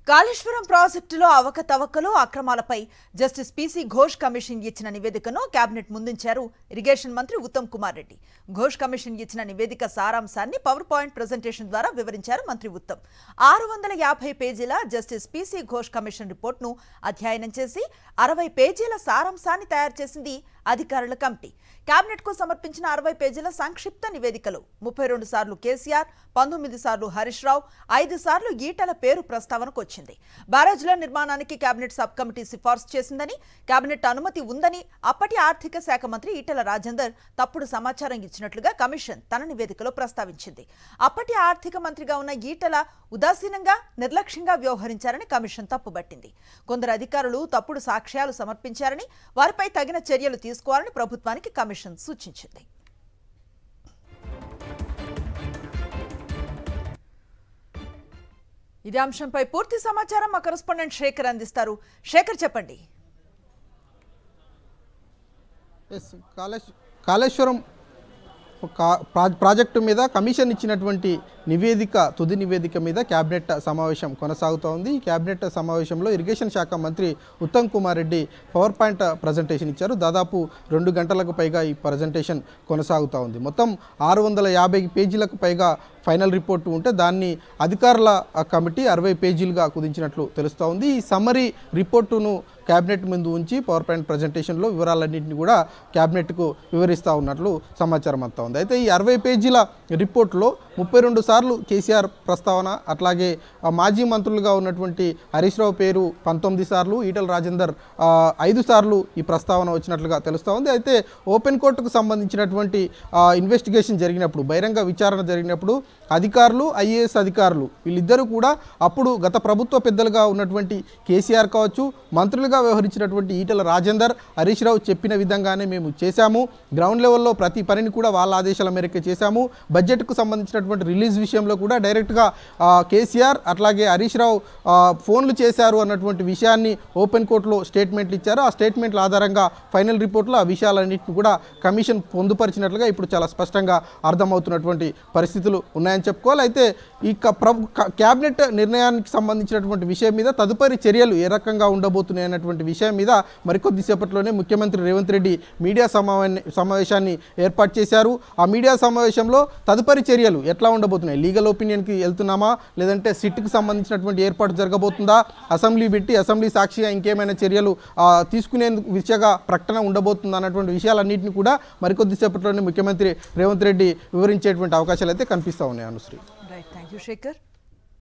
కాళేశ్వరం ప్రాజెక్టులో అవకతవకలు అక్రమాలపై justice PC Ghosh commission ఇచ్చిన నివేదికను కేబినెట్ ముందుంచారు ఇరిగేషన్ మంత్రి ఉత్తమ్ కుమార్ రెడ్డి. ఘోష్ కమిషన్ ఇచ్చిన నివేదిక సారాంశాన్ని పవర్ పాయింట్ ప్రెజెంటేషన్ ద్వారా వివరించారు మంత్రి ఉత్తమ్. 650 పేజీల జస్టిస్ పీసీ ఘోష్ కమిషన్ రిపోర్ట్ను అధ్యయనం చేసి 60 పేజీల సారాంశాన్ని తయారు చేసింది అధికారుల కమిటీ. కేబినెట్ కు సమర్పించిన 60 పేజీల సంక్షిప్త నివేదికలో 32 సార్లు కేసీఆర్, 19 సార్లు హరీష్ రావు, 5 సార్లు ఈటల పేరు ప్రస్తావనకు వచ్చింది. బ్యారేజ్ల నిర్మాణానికి కేబినెట్ సబ్ కమిటీ సిఫార్సు చేసిందని, కేబినెట్ అనుమతి ఉందని అప్పటి ఆర్థిక శాఖ మంత్రి ఈటల రాజేందర్ తప్పుడు సమాచారం ఇచ్చినట్లుగా కమిషన్ తన నివేదికలో ప్రస్తావించింది. అప్పటి ఆర్థిక మంత్రిగా ఉన్న ఈటల ఉదాసీనంగా, నిర్లక్ష్యంగా వ్యవహరించారని కమిషన్ తప్పుబట్టింది. కొందరు అధికారులు తప్పుడు సాక్ష్యాలు సమర్పించారని, వారిపై తగిన చర్యలు తీసుకోవాలని ప్రభుత్వానికి కమిషన్ సూచించింది. ఇదే అంశంపై పూర్తి సమాచారం మా కరెస్పాండెంట్ శేఖర్ అందిస్తారు. శేఖర్, చెప్పండి. కాళేశ్వరం ప్రాజెక్టు మీద కమిషన్ ఇచ్చినటువంటి తుది నివేదిక మీద కేబినెట్ సమావేశం కొనసాగుతోంది. ఈ కేబినెట్ సమావేశంలో ఇరిగేషన్ శాఖ మంత్రి Uttam Kumar Reddy power point presentation ఇచ్చారు. దాదాపు 2 గంటలకు పైగా ఈ ప్రజెంటేషన్ కొనసాగుతూ ఉంది. మొత్తం 650 పేజీలకు పైగా ఫైనల్ రిపోర్టు ఉంటే దాన్ని అధికారుల కమిటీ 60 పేజీలుగా కుదించినట్లు తెలుస్తూ ఉంది. ఈ సమ్మరీ రిపోర్టును కేబినెట్ ముందు ఉంచి పవర్ పాయింట్ ప్రజెంటేషన్లో వివరాలన్నింటినీ కూడా కేబినెట్కు వివరిస్తూ ఉన్నట్లు సమాచారం అంతా ఉంది. అయితే ఈ 60 పేజీల రిపోర్టులో 32 సార్లు కేసీఆర్ ప్రస్తావన, అట్లాగే మాజీ మంత్రులుగా ఉన్నటువంటి హరీష్ రావు పేరు 19 సార్లు, ఈటల రాజేందర్ 5 సార్లు ఈ ప్రస్తావన వచ్చినట్లుగా తెలుస్తూ ఉంది. అయితే ఓపెన్ కోర్టుకు సంబంధించినటువంటి ఇన్వెస్టిగేషన్ జరిగినప్పుడు, బహిరంగ విచారణ జరిగినప్పుడు అధికారులు, ఐఏఎస్ అధికారులు వీళ్ళిద్దరూ కూడా అప్పుడు గత ప్రభుత్వ పెద్దలుగా ఉన్నటువంటి కేసీఆర్ కావచ్చు, మంత్రులుగా వ్యవహరించినటువంటి ఈటల రాజేందర్, హరీష్ రావు చెప్పిన విధంగానే మేము చేశాము, గ్రౌండ్ లెవెల్లో ప్రతి పనిని కూడా వాళ్ళ ఆదేశాల మేరకు చేశాము, బడ్జెట్కు సంబంధించినటువంటి రిలీజ్ విషయంలో కూడా డైరెక్ట్గా కేసీఆర్ అట్లాగే హరీష్ రావు ఫోన్లు చేశారు అన్నటువంటి విషయాన్ని ఓపెన్ కోర్టులో స్టేట్మెంట్లు ఇచ్చారు. ఆ స్టేట్మెంట్ల ఆధారంగా ఫైనల్ రిపోర్ట్లో ఆ విషయాలన్నింటినీ కూడా కమిషన్ పొందుపరిచినట్లుగా ఇప్పుడు చాలా స్పష్టంగా అర్థమవుతున్నటువంటి పరిస్థితులు ఉన్నాయని చెప్పుకోవాలి. అయితే ఈ క్యాబినెట్ నిర్ణయానికి సంబంధించినటువంటి విషయం మీద తదుపరి చర్యలు ఏ రకంగా ఉండబోతున్నాయి అన్నటువంటి విషయం మీద మరికొద్దిసేపట్లోనే ముఖ్యమంత్రి రేవంత్ రెడ్డి మీడియా సమావేశాన్ని ఏర్పాటు చేశారు. ఆ మీడియా సమావేశంలో తదుపరి చర్యలు ఎట్లా ఉండబోతున్నాయి, లీగల్ ఒపీనియన్కి వెళ్తున్నామా, లేదంటే సిట్కి సంబంధించినటువంటి ఏర్పాటు జరగబోతుందా, అసెంబ్లీ పెట్టి అసెంబ్లీ సాక్షిగా ఇంకేమైనా చర్యలు తీసుకునేందుకు దిశగా ప్రకటన ఉండబోతుందా అన్నటువంటి విషయాలన్నింటినీ కూడా మరికొద్దిసేపట్లోనే ముఖ్యమంత్రి రేవంత్ రెడ్డి వివరించేటువంటి అవకాశాలు అయితే కనిపిస్తూ ఉన్నాయి. Anushree, right, thank you Shekhar.